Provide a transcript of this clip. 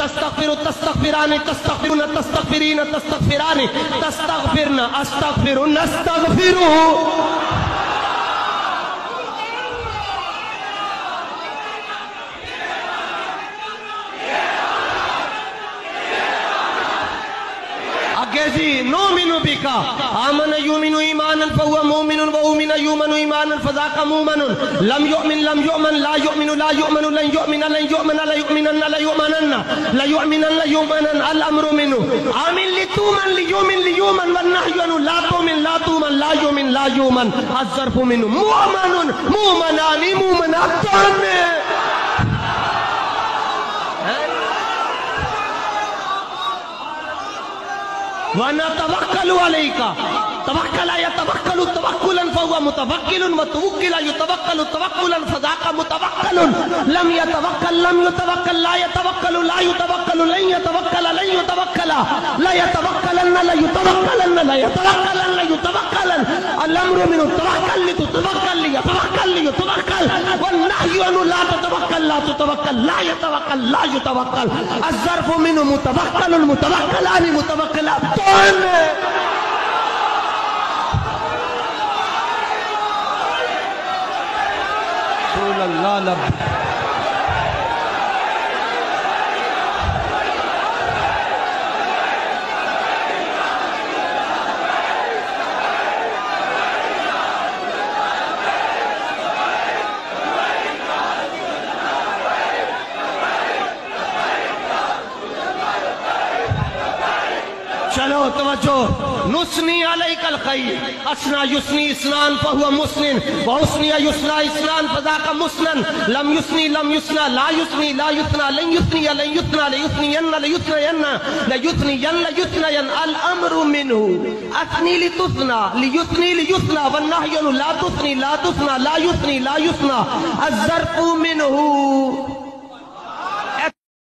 تستغفر تستغفران تستغفرون تستغفرین تستغفران تستغفرن استغفر نستغفرہ. جی نؤمن بک آمن یؤمن ایمانا فهو مؤمن وؤمن یؤمن ایمانا فذاک مؤمن لم یؤمن لا یؤمن لا یؤمن لن یؤمن لا یؤمنن لا یؤمنن الامر منه آمن لتؤمن لیؤمن والنهی عنه لا تؤمن لا تؤمن لا یؤمن لا یؤمن الظرف منه مؤمن مؤمنان مؤمناتان. وَنَتَوَكَّلُ عَلَيْكَ توكل يتوكل توكلا فهو متوكل وتوكل يتوكل توكلا فذاك متوكل لم يتوكل لا يتوكل لن يتوكل لا يتوكلن لا يتوكلن الامر من التوكل لتتوكل ليتوكل والنهي عنه لا تتوكل لا يتوكل الظرف منه متوكل المتوكلان متوكلاتان. اللہ لب چلو توجہ. نثنی علیک الخیر اسنا یثنی اثنان فهو مسنن وحسنی یثنی اثنان فذاک مسنن لم یثنی لا یثنی لن یثنین الامر منه اثنی لتثنى لیثنى والنهی لا تثنی لا یثنى الظرف منه